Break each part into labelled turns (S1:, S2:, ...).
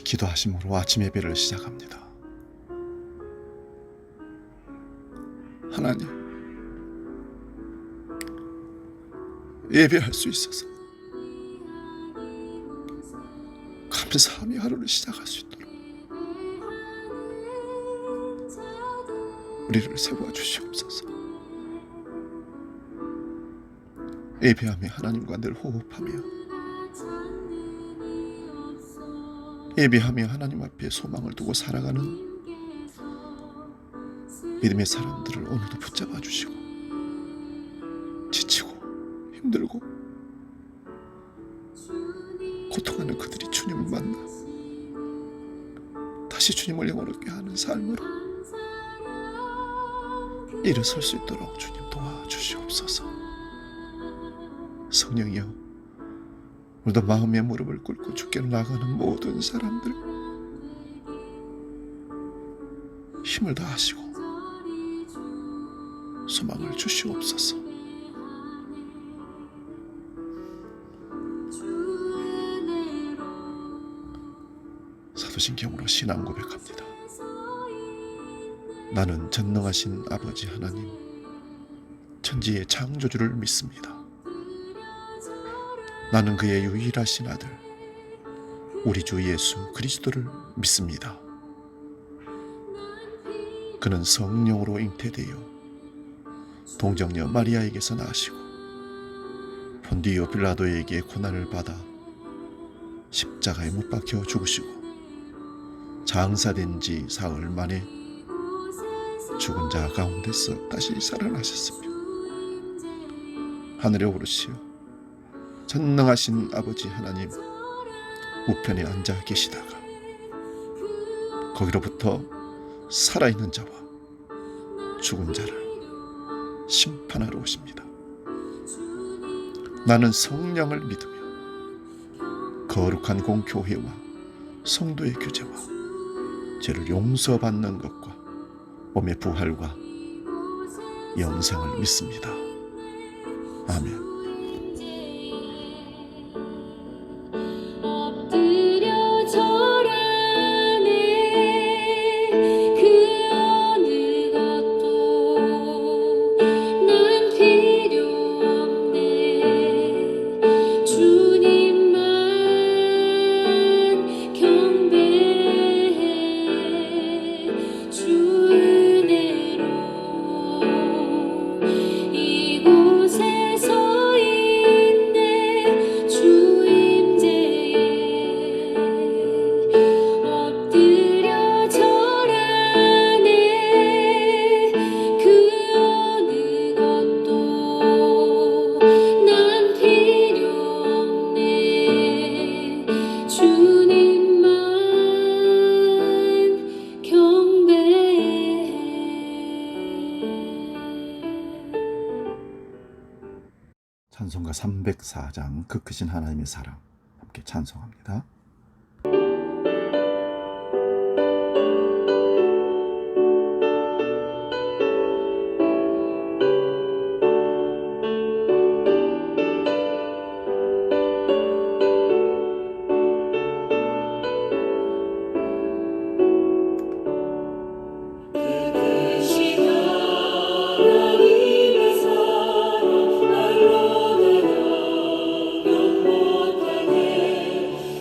S1: 기도하심으로 아침 예배를 시작합니다. 하나님, 예배할 수 있어서 감사하며 하루를 시작할 수 있도록 우리를 세워 주시옵소서. 예배하며 하나님과 늘 호흡하며, 예배하며 하나님 앞에 소망을 두고 살아가는 믿음의 사람들을 오늘도 붙잡아 주시고, 지치고 힘들고 고통하는 그들이 주님을 만나 다시 주님을 영원하게 하는 삶으로 일어설 수 있도록 주님 도와주시옵소서. 성령이여, 오늘도 마음의 무릎을 꿇고 주께 나가는 모든 사람들 힘을 다하시고 소망을 주시옵소서. 사도신경으로 신앙 고백합니다. 나는 전능하신 아버지 하나님, 천지의 창조주를 믿습니다. 나는 그의 유일하신 아들, 우리 주 예수 그리스도를 믿습니다. 그는 성령으로 잉태되어 동정녀 마리아에게서 나시고 본디오 빌라도에게 고난을 받아 십자가에 못 박혀 죽으시고 장사된 지 사흘 만에 죽은 자 가운데서 다시 살아나셨으며 하늘에 오르시어 전능하신 아버지 하나님 우편에 앉아 계시다가 거기로부터 살아있는 자와 죽은 자를 심판하러 오십니다. 나는 성령을 믿으며 거룩한 공교회와 성도의 교제와 죄를 용서받는 것과 몸의 부활과 영생을 믿습니다. 아멘. 찬송가 304장 그 크신 하나님의 사랑 함께 찬송합니다.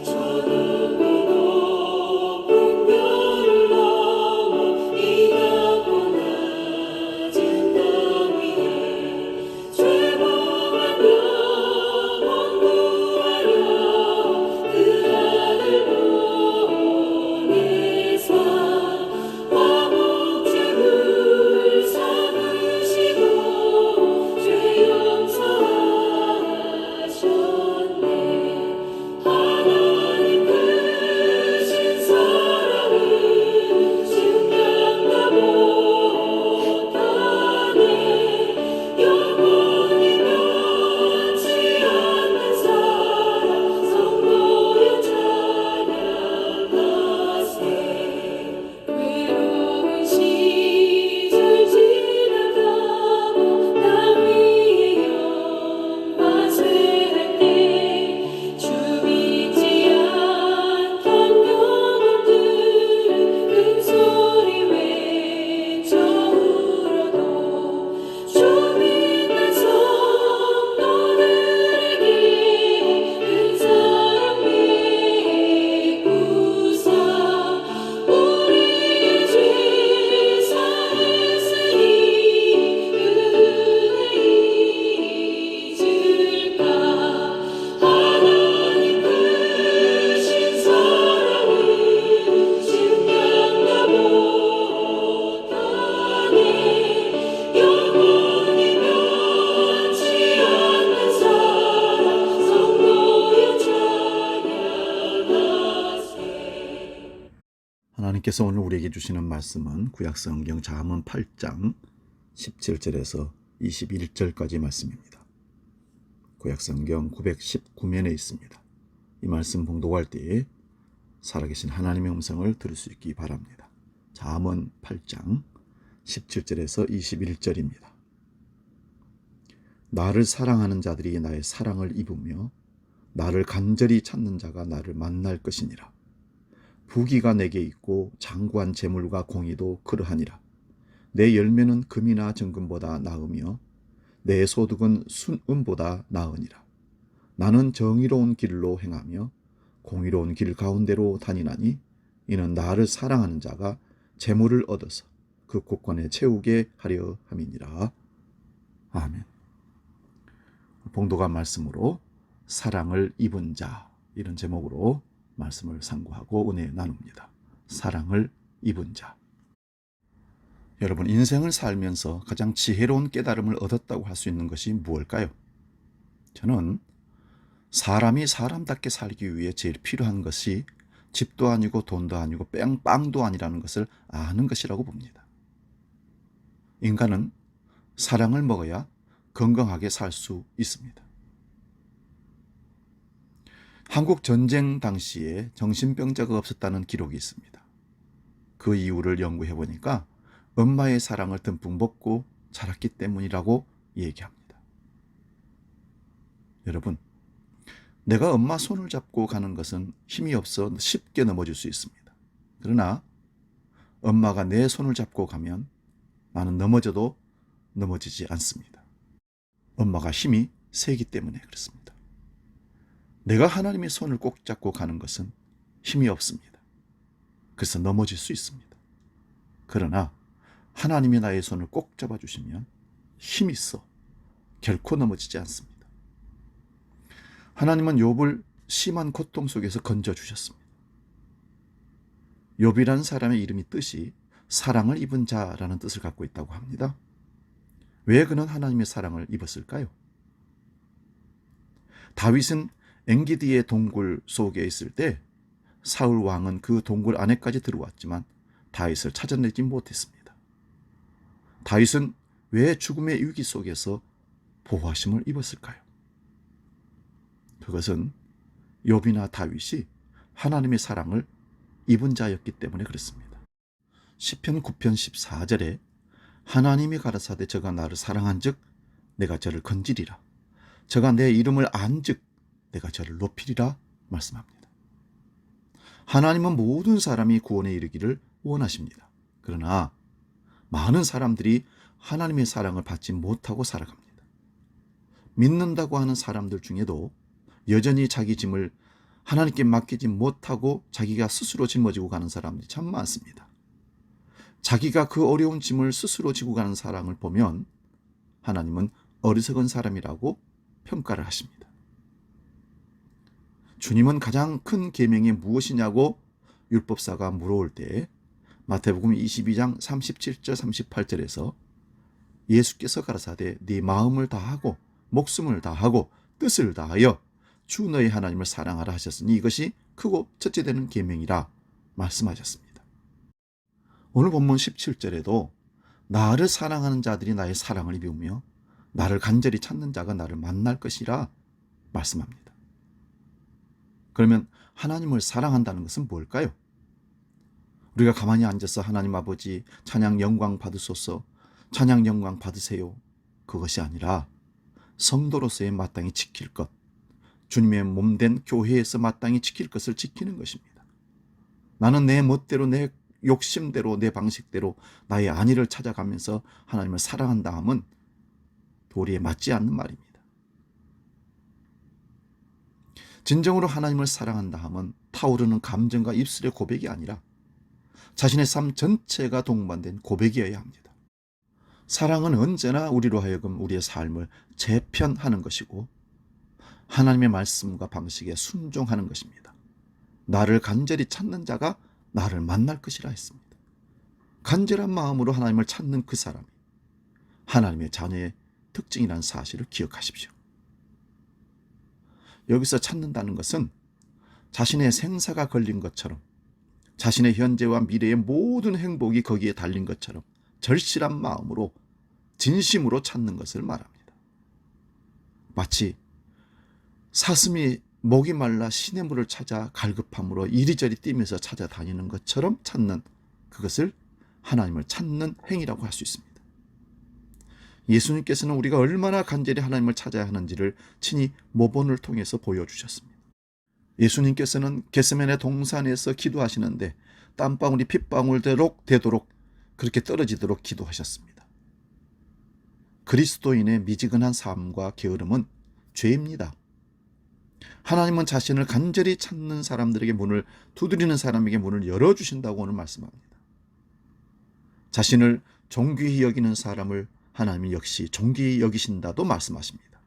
S2: 저
S1: 하나님께서 오늘 우리에게 주시는 말씀은 구약성경 잠언 8장 17절에서 21절까지 말씀입니다. 구약성경 919면에 있습니다. 이 말씀 봉독할 때에 살아계신 하나님의 음성을 들을 수 있기 바랍니다. 잠언 8장 17절에서 21절입니다. 나를 사랑하는 자들이 나의 사랑을 입으며 나를 간절히 찾는 자가 나를 만날 것이니라. 부귀가 내게 있고 장구한 재물과 공의도 그러하니라. 내 열매는 금이나 정금보다 나으며 내 소득은 순금보다 나으니라. 나는 정의로운 길로 행하며 공의로운 길 가운데로 다니나니 이는 나를 사랑하는 자가 재물을 얻어서 그 곳간에 채우게 하려 함이니라. 아멘. 봉독한 말씀으로 사랑을 입은 자, 이런 제목으로 말씀을 상고하고 은혜 나눕니다. 사랑을 입은 자. 여러분, 인생을 살면서 가장 지혜로운 깨달음을 얻었다고 할 수 있는 것이 무엇일까요? 저는 사람이 사람답게 살기 위해 제일 필요한 것이 집도 아니고 돈도 아니고 빵도 아니라는 것을 아는 것이라고 봅니다. 인간은 사랑을 먹어야 건강하게 살 수 있습니다. 한국 전쟁 당시에 정신병자가 없었다는 기록이 있습니다. 그 이유를 연구해 보니까 엄마의 사랑을 듬뿍 먹고 자랐기 때문이라고 얘기합니다. 여러분, 내가 엄마 손을 잡고 가는 것은 힘이 없어 쉽게 넘어질 수 있습니다. 그러나 엄마가 내 손을 잡고 가면 나는 넘어져도 넘어지지 않습니다. 엄마가 힘이 세기 때문에 그렇습니다. 내가 하나님의 손을 꼭 잡고 가는 것은 힘이 없습니다. 그래서 넘어질 수 있습니다. 그러나 하나님이 나의 손을 꼭 잡아주시면 힘이 있어 결코 넘어지지 않습니다. 하나님은 욥을 심한 고통 속에서 건져주셨습니다. 욥이라는 사람의 이름이 뜻이 사랑을 입은 자라는 뜻을 갖고 있다고 합니다. 왜 그는 하나님의 사랑을 입었을까요? 다윗은 엔기디의 동굴 속에 있을 때 사울 왕은 그 동굴 안에까지 들어왔지만 다윗을 찾아내지 못했습니다. 다윗은 왜 죽음의 위기 속에서 보호하심을 입었을까요? 그것은 욥이나 다윗이 하나님의 사랑을 입은 자였기 때문에 그렇습니다. 시편 9편 14절에 하나님이 가라사대 저가 나를 사랑한즉 내가 저를 건지리라. 저가 내 이름을 안즉 내가 저를 높이리라 말씀합니다. 하나님은 모든 사람이 구원에 이르기를 원하십니다. 그러나 많은 사람들이 하나님의 사랑을 받지 못하고 살아갑니다. 믿는다고 하는 사람들 중에도 여전히 자기 짐을 하나님께 맡기지 못하고 자기가 스스로 짊어지고 가는 사람들이 참 많습니다. 자기가 그 어려운 짐을 스스로 지고 가는 사람을 보면 하나님은 어리석은 사람이라고 평가를 하십니다. 주님은 가장 큰 계명이 무엇이냐고 율법사가 물어올 때 마태복음 22장 37절 38절에서 예수께서 가라사대 네 마음을 다하고 목숨을 다하고 뜻을 다하여 주 너의 하나님을 사랑하라 하셨으니 이것이 크고 첫째 되는 계명이라 말씀하셨습니다. 오늘 본문 17절에도 나를 사랑하는 자들이 나의 사랑을 입으며 나를 간절히 찾는 자가 나를 만날 것이라 말씀합니다. 그러면 하나님을 사랑한다는 것은 뭘까요? 우리가 가만히 앉아서 하나님 아버지 찬양 영광 받으소서, 찬양 영광 받으세요, 그것이 아니라 성도로서의 마땅히 지킬 것, 주님의 몸된 교회에서 마땅히 지킬 것을 지키는 것입니다. 나는 내 멋대로 내 욕심대로 내 방식대로 나의 안위를 찾아가면서 하나님을 사랑한다 함은 도리에 맞지 않는 말입니다. 진정으로 하나님을 사랑한다 함은 타오르는 감정과 입술의 고백이 아니라 자신의 삶 전체가 동반된 고백이어야 합니다. 사랑은 언제나 우리로 하여금 우리의 삶을 재편하는 것이고 하나님의 말씀과 방식에 순종하는 것입니다. 나를 간절히 찾는 자가 나를 만날 것이라 했습니다. 간절한 마음으로 하나님을 찾는 그 사람이 하나님의 자녀의 특징이라는 사실을 기억하십시오. 여기서 찾는다는 것은 자신의 생사가 걸린 것처럼 자신의 현재와 미래의 모든 행복이 거기에 달린 것처럼 절실한 마음으로 진심으로 찾는 것을 말합니다. 마치 사슴이 목이 말라 시냇물을 찾아 갈급함으로 이리저리 뛰면서 찾아다니는 것처럼 찾는, 그것을 하나님을 찾는 행위라고 할 수 있습니다. 예수님께서는 우리가 얼마나 간절히 하나님을 찾아야 하는지를 친히 모본을 통해서 보여주셨습니다. 예수님께서는 겟세마네 동산에서 기도하시는데 땀방울이 핏방울 되도록 그렇게 떨어지도록 기도하셨습니다. 그리스도인의 미지근한 삶과 게으름은 죄입니다. 하나님은 자신을 간절히 찾는 사람들에게 문을 두드리는 사람에게 문을 열어주신다고 오늘 말씀합니다. 자신을 존귀히 여기는 사람을 하나님이 역시 존귀히 여기신다도 말씀하십니다.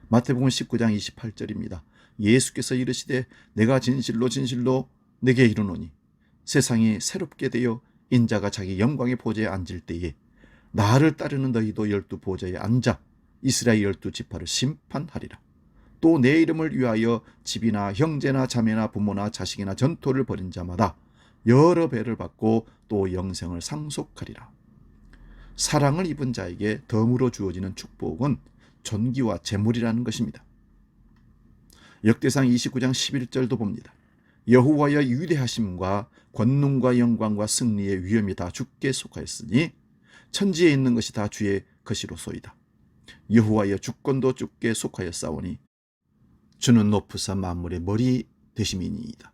S1: 마태복음 19장 28절입니다. 예수께서 이르시되 내가 진실로 진실로 내게 이르노니 세상이 새롭게 되어 인자가 자기 영광의 보좌에 앉을 때에 나를 따르는 너희도 12 보좌에 앉아 이스라엘 12지파를 심판하리라. 또 내 이름을 위하여 집이나 형제나 자매나 부모나 자식이나 전토를 벌인 자마다 여러 배를 받고 또 영생을 상속하리라. 사랑을 입은 자에게 덤으로 주어지는 축복은 존귀와 재물이라는 것입니다. 역대상 29장 11절도 봅니다. 여호와의 위대하심과 권능과 영광과 승리의 위엄이 다 주께 속하였으니 천지에 있는 것이 다 주의 것이로소이다. 여호와의 주권도 주께 속하였사오니 주는 높으사 만물의 머리 되심이니이다.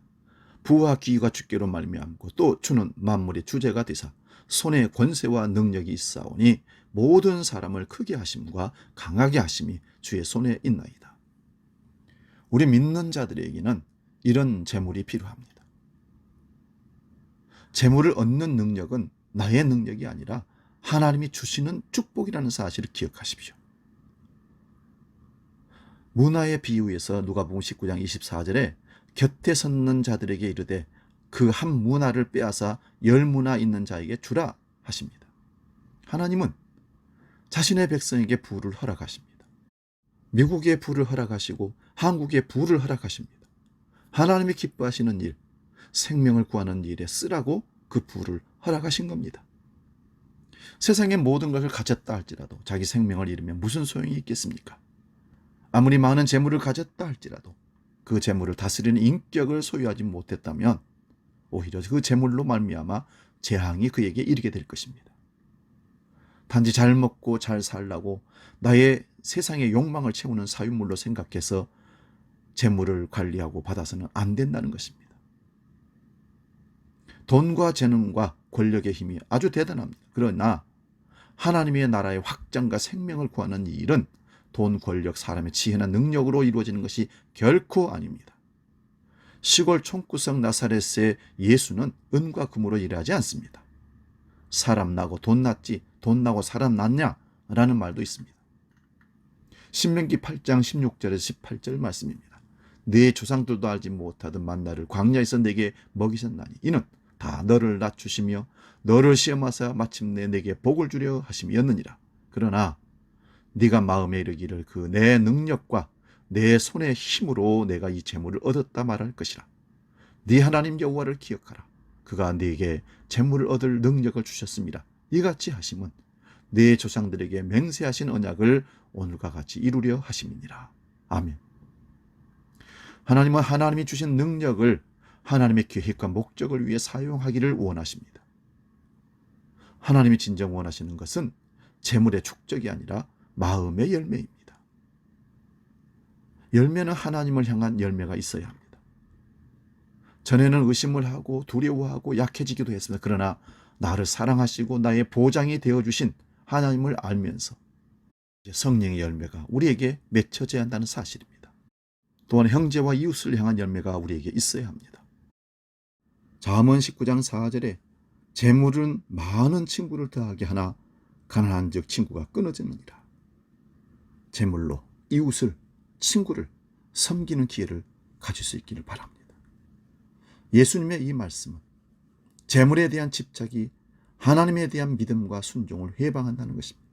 S1: 부와 귀가 주께로 말미암고 또 주는 만물의 주제가 되사 손에 권세와 능력이 있사오니 모든 사람을 크게 하심과 강하게 하심이 주의 손에 있나이다. 우리 믿는 자들에게는 이런 재물이 필요합니다. 재물을 얻는 능력은 나의 능력이 아니라 하나님이 주시는 축복이라는 사실을 기억하십시오. 문화의 비유에서 누가복음 19장 24절에 곁에 섰는 자들에게 이르되 그 한 문화를 빼앗아 10문화 있는 자에게 주라 하십니다. 하나님은 자신의 백성에게 부를 허락하십니다. 미국에 부를 허락하시고 한국에 부를 허락하십니다. 하나님이 기뻐하시는 일, 생명을 구하는 일에 쓰라고 그 부를 허락하신 겁니다. 세상의 모든 것을 가졌다 할지라도 자기 생명을 잃으면 무슨 소용이 있겠습니까? 아무리 많은 재물을 가졌다 할지라도 그 재물을 다스리는 인격을 소유하지 못했다면 오히려 그 재물로 말미암아 재앙이 그에게 이르게 될 것입니다. 단지 잘 먹고 잘 살라고 나의 세상의 욕망을 채우는 사유물로 생각해서 재물을 관리하고 받아서는 안 된다는 것입니다. 돈과 재능과 권력의 힘이 아주 대단합니다. 그러나 하나님의 나라의 확장과 생명을 구하는 이 일은 돈, 권력, 사람의 지혜나 능력으로 이루어지는 것이 결코 아닙니다. 시골 총구석 나사렛의 예수는 은과 금으로 일하지 않습니다. 사람 나고 돈 났지 돈 나고 사람 났냐? 라는 말도 있습니다. 신명기 8장 16절에서 18절 말씀입니다. 네 조상들도 알지 못하던 만나를 광야에서 내게 먹이셨나니 이는 다 너를 낮추시며 너를 시험하사 마침내 내게 복을 주려 하심이었느니라. 그러나 네가 마음에 이르기를 그 내 능력과 내 손의 힘으로 내가 이 재물을 얻었다 말할 것이라. 네 하나님 여호와를 기억하라. 그가 네게 재물을 얻을 능력을 주셨습니다. 이같이 하심은 네 조상들에게 맹세하신 언약을 오늘과 같이 이루려 하심이니라. 아멘. 하나님은 하나님이 주신 능력을 하나님의 계획과 목적을 위해 사용하기를 원하십니다. 하나님이 진정 원하시는 것은 재물의 축적이 아니라 마음의 열매입니다. 열매는 하나님을 향한 열매가 있어야 합니다. 전에는 의심을 하고 두려워하고 약해지기도 했습니다. 그러나 나를 사랑하시고 나의 보장이 되어주신 하나님을 알면서 성령의 열매가 우리에게 맺혀져야 한다는 사실입니다. 또한 형제와 이웃을 향한 열매가 우리에게 있어야 합니다. 잠언 19장 4절에 재물은 많은 친구를 더하게 하나 가난한 즉 친구가 끊어지느니라. 재물로 이웃을, 친구를 섬기는 기회를 가질 수 있기를 바랍니다. 예수님의 이 말씀은 재물에 대한 집착이 하나님에 대한 믿음과 순종을 회방한다는 것입니다.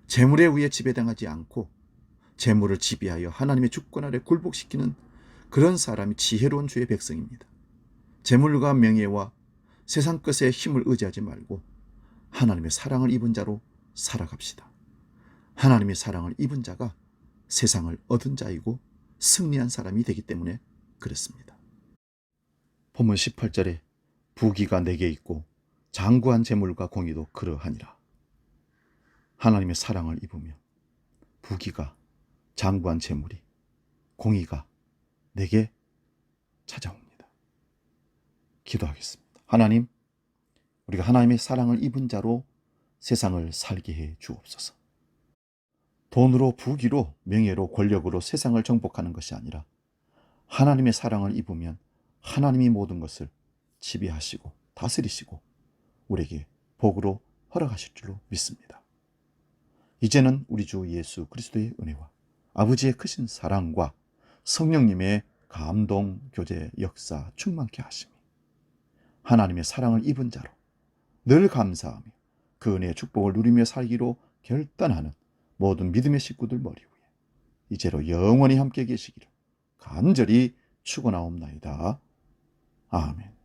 S1: 재물에 의해 지배당하지 않고 재물을 지배하여 하나님의 주권 아래 굴복시키는 그런 사람이 지혜로운 주의 백성입니다. 재물과 명예와 세상 것의 힘을 의지하지 말고 하나님의 사랑을 입은 자로 살아갑시다. 하나님의 사랑을 입은 자가 세상을 얻은 자이고 승리한 사람이 되기 때문에 그렇습니다. 본문 18절에 부귀가 내게 있고 장구한 재물과 공의도 그러하니라. 하나님의 사랑을 입으면 부귀가, 장구한 재물이, 공의가 내게 찾아옵니다. 기도하겠습니다. 하나님, 우리가 하나님의 사랑을 입은 자로 세상을 살게 해 주옵소서. 돈으로, 부귀로, 명예로, 권력으로 세상을 정복하는 것이 아니라 하나님의 사랑을 입으면 하나님이 모든 것을 지배하시고 다스리시고 우리에게 복으로 허락하실 줄로 믿습니다. 이제는 우리 주 예수 그리스도의 은혜와 아버지의 크신 사랑과 성령님의 감동, 교제, 역사 충만케 하심이 하나님의 사랑을 입은 자로 늘 감사하며 그 은혜의 축복을 누리며 살기로 결단하는 모든 믿음의 식구들 머리 위에 이제로 영원히 함께 계시기를 간절히 축원하옵나이다. 아멘.